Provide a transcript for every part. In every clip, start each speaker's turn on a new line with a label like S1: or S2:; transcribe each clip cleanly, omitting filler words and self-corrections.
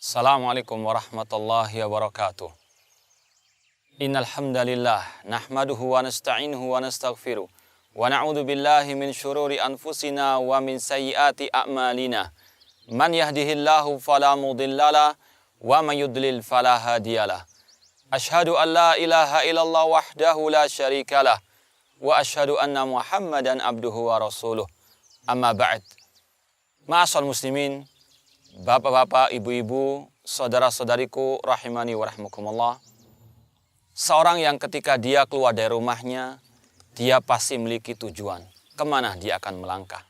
S1: Assalamualaikum warahmatullahi wabarakatuh. Innal hamdalillah nahmaduhu wa nasta'inuhu wa nastaghfiruh wa na'udzu billahi min syururi anfusina wa min sayyiati a'malina. Man yahdihillahu fala mudhillalah wa man yudlil fala hadiyalah. Asyhadu an la ilaha illallah wahdahu la syarikalah wa asyhadu anna Muhammadan abduhu wa rasuluh. Amma ba'd. Ma'asal muslimin, bapak-bapak, ibu-ibu, saudara-saudariku rahimani wa rahmakumullah. Seorang yang ketika dia keluar dari rumahnya, dia pasti memiliki tujuan kemana dia akan melangkah.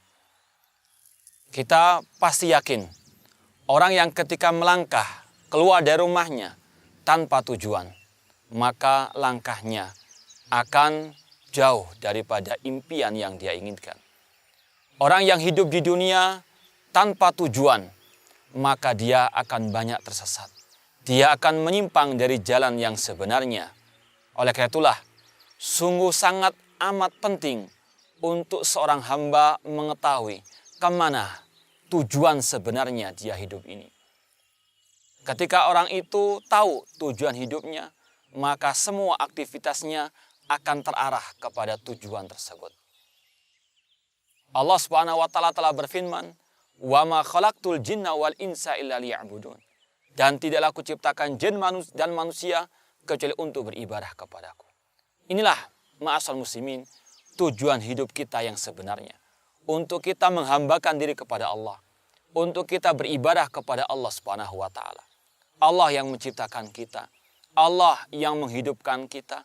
S1: Kita pasti yakin, orang yang ketika melangkah keluar dari rumahnya tanpa tujuan, maka langkahnya akan jauh daripada impian yang dia inginkan. Orang yang hidup di dunia tanpa tujuan, maka dia akan banyak tersesat. Dia akan menyimpang dari jalan yang sebenarnya. Oleh karena itulah, sungguh sangat amat penting untuk seorang hamba mengetahui kemana tujuan sebenarnya dia hidup ini. Ketika orang itu tahu tujuan hidupnya, maka semua aktivitasnya akan terarah kepada tujuan tersebut. Allah Subhanahu wa taala telah berfirman, "Wa ma khalaqtul jinna wal insa illa liya'budun." Dan tidaklah aku ciptakan jin dan manusia kecuali untuk beribadah kepadaku. Inilah ma'asal muslimin, tujuan hidup kita yang sebenarnya. Untuk kita menghambakan diri kepada Allah. Untuk kita beribadah kepada Allah Subhanahu wa taala. Allah yang menciptakan kita. Allah yang menghidupkan kita.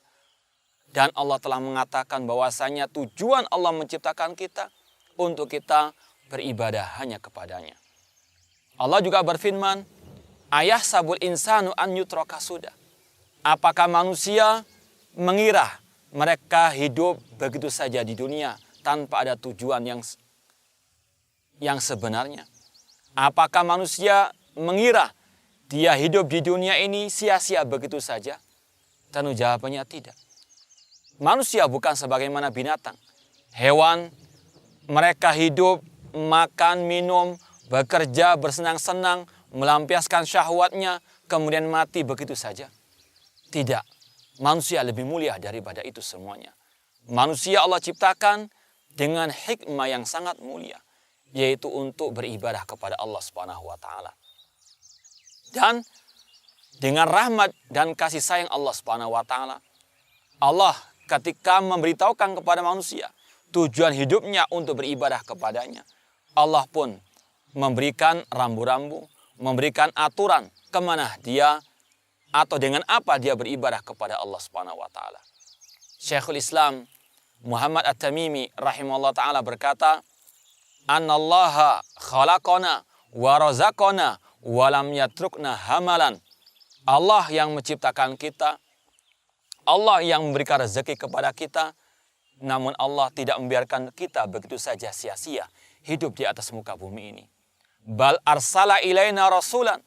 S1: Dan Allah telah mengatakan bahwasanya tujuan Allah menciptakan kita untuk kita beribadah hanya kepadanya. Allah juga berfirman, "Ayah sabul insanu an yutraka sudah." Apakah manusia mengira mereka hidup begitu saja di dunia tanpa ada tujuan yang sebenarnya? Apakah manusia mengira dia hidup di dunia ini sia-sia begitu saja? Tentu jawabannya tidak. Manusia bukan sebagaimana binatang. Hewan, mereka hidup, makan, minum, bekerja, bersenang-senang, melampiaskan syahwatnya, kemudian mati begitu saja. Tidak, manusia lebih mulia daripada itu semuanya. Manusia Allah ciptakan dengan hikmah yang sangat mulia, yaitu untuk beribadah kepada Allah Subhanahu wa taala. Dan dengan rahmat dan kasih sayang Allah Subhanahu wa taala, Allah ketika memberitahukan kepada manusia tujuan hidupnya untuk beribadah kepadanya, Allah pun memberikan rambu-rambu, memberikan aturan kemana dia atau dengan apa dia beribadah kepada Allah Subhanahu wa taala. Syekhul Islam Muhammad At-Tamimi rahimahullah taala berkata, "Anallaha khalaqana wa razaqana wa lam yatrukna hamalan." Allah yang menciptakan kita, Allah yang memberikan rezeki kepada kita, namun Allah tidak membiarkan kita begitu saja sia-sia hidup di atas muka bumi ini. Bal arsala ilaina rasulan.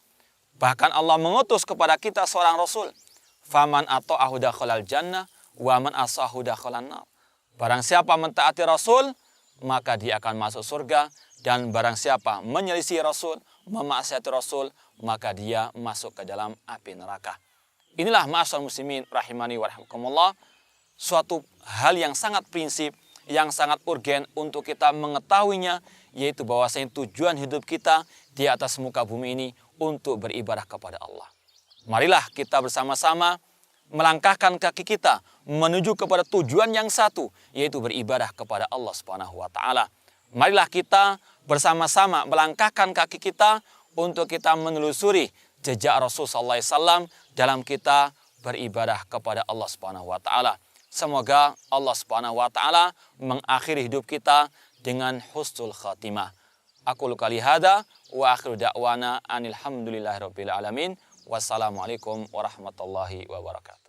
S1: Bahkan Allah mengutus kepada kita seorang rasul. Faman ata'ahu dakhalal jannah wa man asahu dakhalan nar. Barang siapa mentaati rasul, maka dia akan masuk surga, dan barang siapa menyelisih rasul, memaksiati rasul, maka dia masuk ke dalam api neraka. Inilah ma'asal muslimin rahimani wa rahmakumullah, suatu hal yang sangat prinsip, yang sangat urgen untuk kita mengetahuinya, yaitu bahwasanya tujuan hidup kita di atas muka bumi ini untuk beribadah kepada Allah. Marilah kita bersama-sama melangkahkan kaki kita menuju kepada tujuan yang satu, yaitu beribadah kepada Allah Subhanahu wa taala. Marilah kita bersama-sama melangkahkan kaki kita untuk kita menelusuri jejak Rasul sallallahu alaihi wasallam dalam kita beribadah kepada Allah Subhanahu wa taala. Semoga Allah Subhanahu wa taala mengakhiri hidup kita dengan husnul khatimah. Aqulu qali hadza wa akhiru da'wana anil hamdulillahirabbil alamin. Wassalamualaikum warahmatullahi wabarakatuh.